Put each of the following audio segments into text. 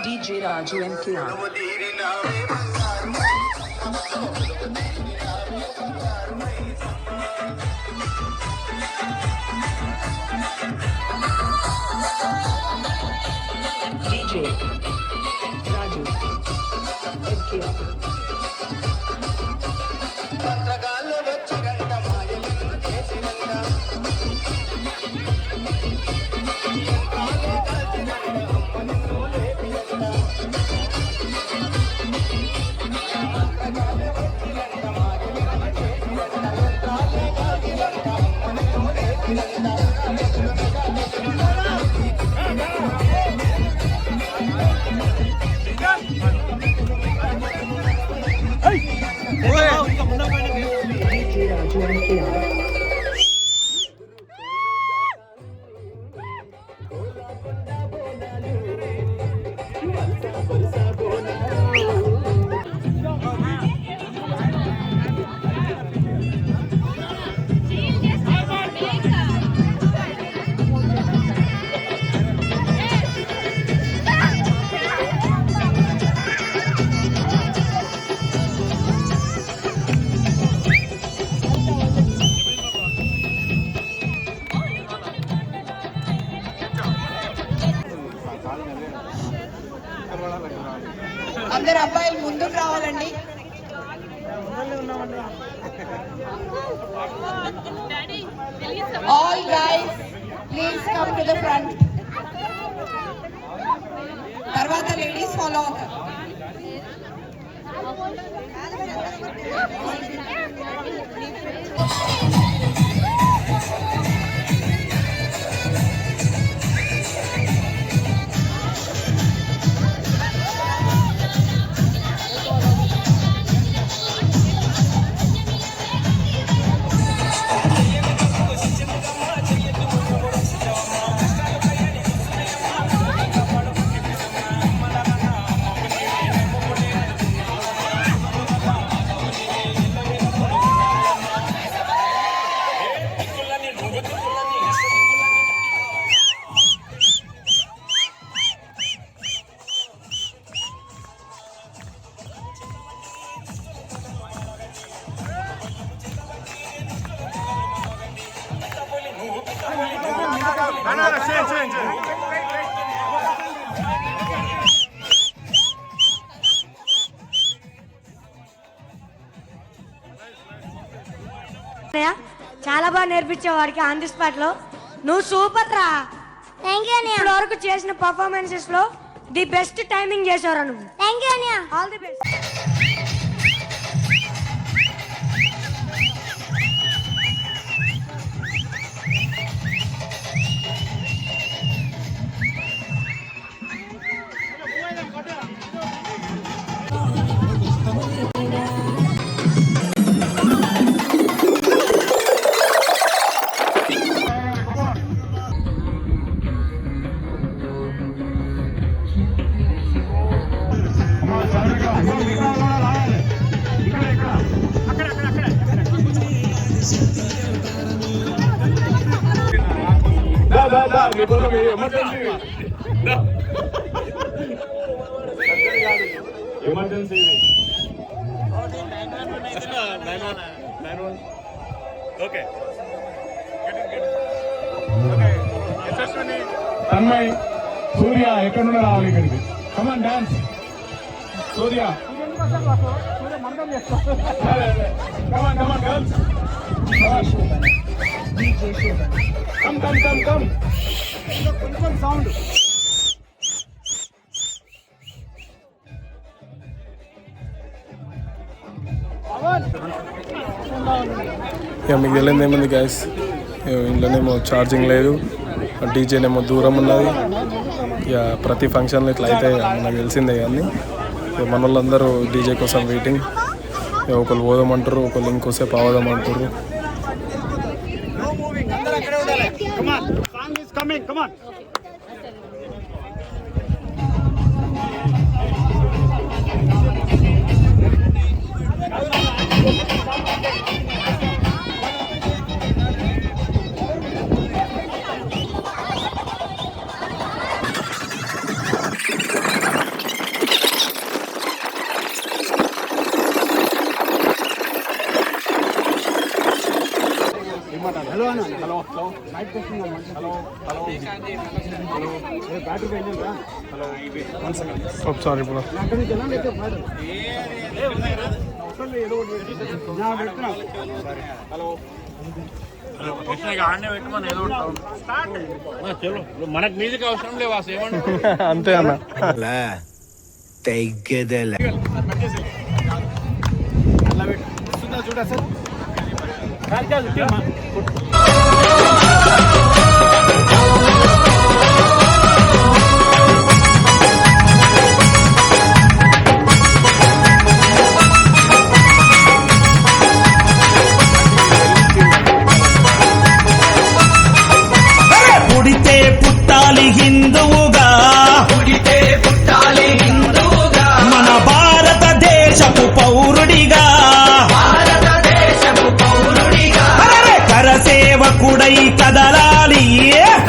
DJ Raju MKR. DJ Raju MKR. అందరు అబ్బాయిలు ముందుకు రావాలండి. All guys please come to the front. తర్వాత లేడీస్ ఫాలో అవుతారు. చాలా బాగా నేర్పించావు వాడికి ఆన్ ది స్పాట్ లో. నువ్వు సూపర్ రా. ఇప్పటి వరకు చేసిన పర్ఫార్మెన్సెస్ లో ది బెస్ట్ టైమింగ్ చేసావురా నువ్వు. All the best. Emergency Tanmay Surya ఎక్కడ నుండి రావాలి ఇక్కడికి. Come on dance Surya. Come on come on girls come come come come. కొంచెం సౌండ్ ఇక మీకు తెలియదు ఏముంది గ్యాస్, ఇంట్లోనేమో ఛార్జింగ్ లేదు, డీజేనేమో దూరం ఉన్నది. ఇక ప్రతి ఫంక్షన్లో ఇట్లా అయితే నాకు తెలిసిందే కానీ మన వాళ్ళందరూ డీజే కోసం వెయిటింగ్. ఒకళ్ళు పోదామంటారు, ఒకళ్ళు ఇంకోసేపు అవదామంటారు. Sorry bro. మనకు మ్యూజిక్ అవసరం లేవా? అంతే అన్న. పుడితే పుట్టాలి హిందువుగా, పుడితే పుట్టాలి హిందువుగా, మన భారతదేశపు పౌరుడిగా, భారతదేశపు పౌరుడిగా, కరసేవకుడై కదలాలి,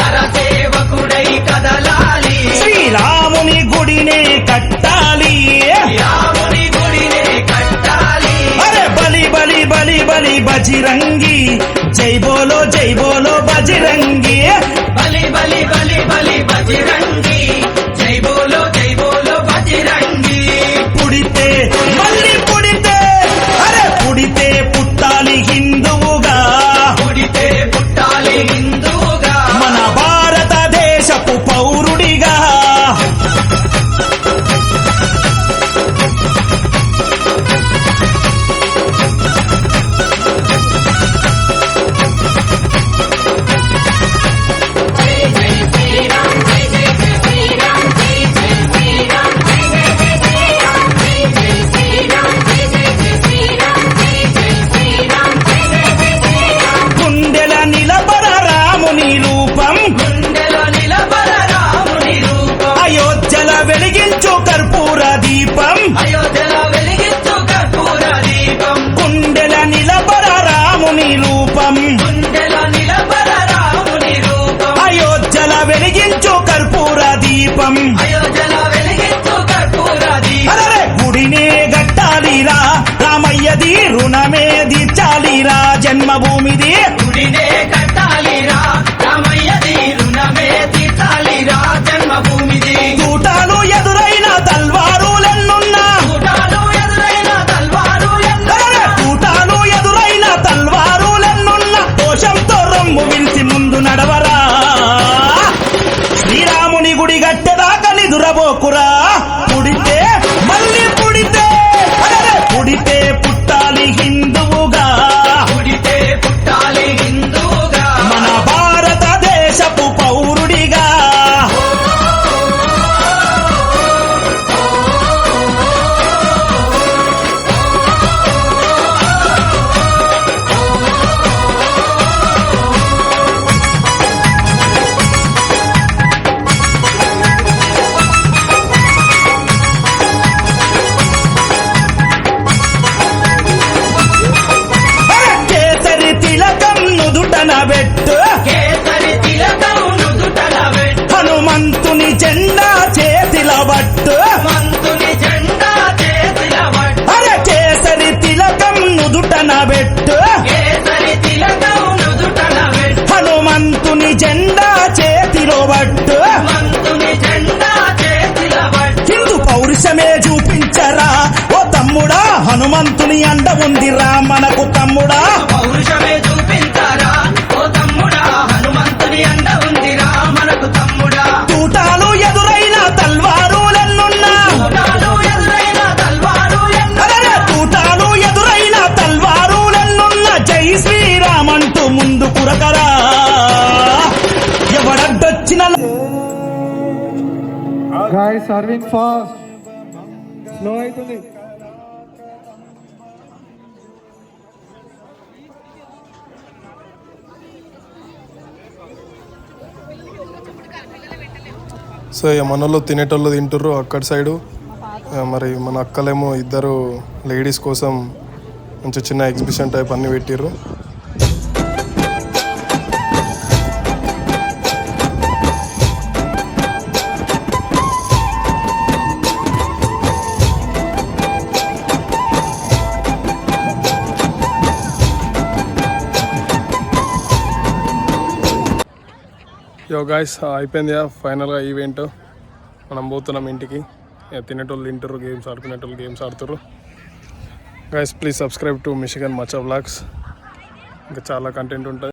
కరసేవకుడై కదలాలి, శ్రీరాముని గుడినే కట్టాలి, రాముని గుడినే కట్టాలి. అరే బలి బలి బలి బలి బజిరంగి, జై బోలో బజిరంగి, బలి బలి బలి బలి బజిరంగి, జై బోలో బజిరంగి. పుడితే మళ్ళీ పుడితే, అరే పుడితే పుట్టాలి హిందువుగా, పుడితే పుట్టాలి హిందువుగా, మన భారతదేశపు పౌరుడిగా. గుండెల నిలబర రాముని రూపం, గుండెల నిలబర రాముని రూపం, అయోధ్యల వెలిగించు కర్పూర దీపం, అయోధ్యల వెలిగించు కర్పూర దీపం, గుండెల నిలబర రాముని రూపం, గుండెల నిలబర రాముని రూపం, అయోధ్యల వెలిగించు కర్పూర దీపం, అయోధ్యల వెలిగించు కర్పూర దీపం. గుడినే గట్టాలిరా, రామయ్యది రుణమే తీర్చాలిరా, జన్మభూమిది గుడినే కట్టాలిరా, రామయ్యది రుణమే తీర్చాలిరా, జన్మభూమిది. తూటాలు ఎదురైన తల్వారులెన్నున్నా, తూటాలు ఎదురైన తల్వారులెన్నున్నా, తూటాలు ఎదురైన తల్వారులెన్నున్నా, దోషంతో రొమ్ము విరిసి ముందు నడవరా, శ్రీరాముని గుడి గట్టెదాకా నిదురబోకురా. పుడితే మళ్ళీ పుడితే, పుడితే పుట్టాలి హిందువుగా, పుడితే పుట్టాలి హిందువుగా, మన భారతదేశపు పౌరుడిగా. కేసరి తిలకం నుదుటన పెట్టు, కేసరి తిలకం నుదుటన పెట్టు, హనుమంతుని జెండా చేతిల పట్టు, హనుమంతుని జెండా చేతిల పట్టు. అరే కేసరి తిలకం నుదుటన పెట్టు, కేసరి తిలకం నుదుటన పెట్టు, హనుమంతుని జెండా చేతిలో పట్టు, హనుమంతుని జెండా చేతిల పట్టు. హిందూ పౌరుషమే చూపించరా ఓ తమ్ముడా, హనుమంతుని అండ ఉందిరా మనకు తమ్ముడా, పౌరుషమే చూపించరా ఓ తమ్ముడా, హనుమంతుని అండ ఉందిరా మనకు తమ్ముడా. తూటాలు ఎదురైన తల్వారులెన్నున్నా, తూటాలు ఎదురైన తల్వారులెన్నున్నా, తూటాలు ఎదురైన తల్వారులెన్నున్నా, జై Shriram guys serving fast slow అవుతుంది. సో ఇక మనలో తినేటోళ్ళు తింటుర్రు అక్కడ సైడు. మరి మన అక్కలేమో ఇద్దరు లేడీస్ కోసం మంచి చిన్న ఎగ్జిబిషన్ టైప్ అన్నీ పెట్టిర్రు. యో గాయస్ అయిపోయింది ఫైనల్గా ఈవెంట్. మనం పోతున్నాం ఇంటికి. తినేటోళ్ళు తింటారు, గేమ్స్ ఆడుకునేటోళ్ళు గేమ్స్ ఆడుతారు. Guys please subscribe to Michigan Maccha vlogs. ఇంకా చాలా కంటెంట్ ఉంటుంది.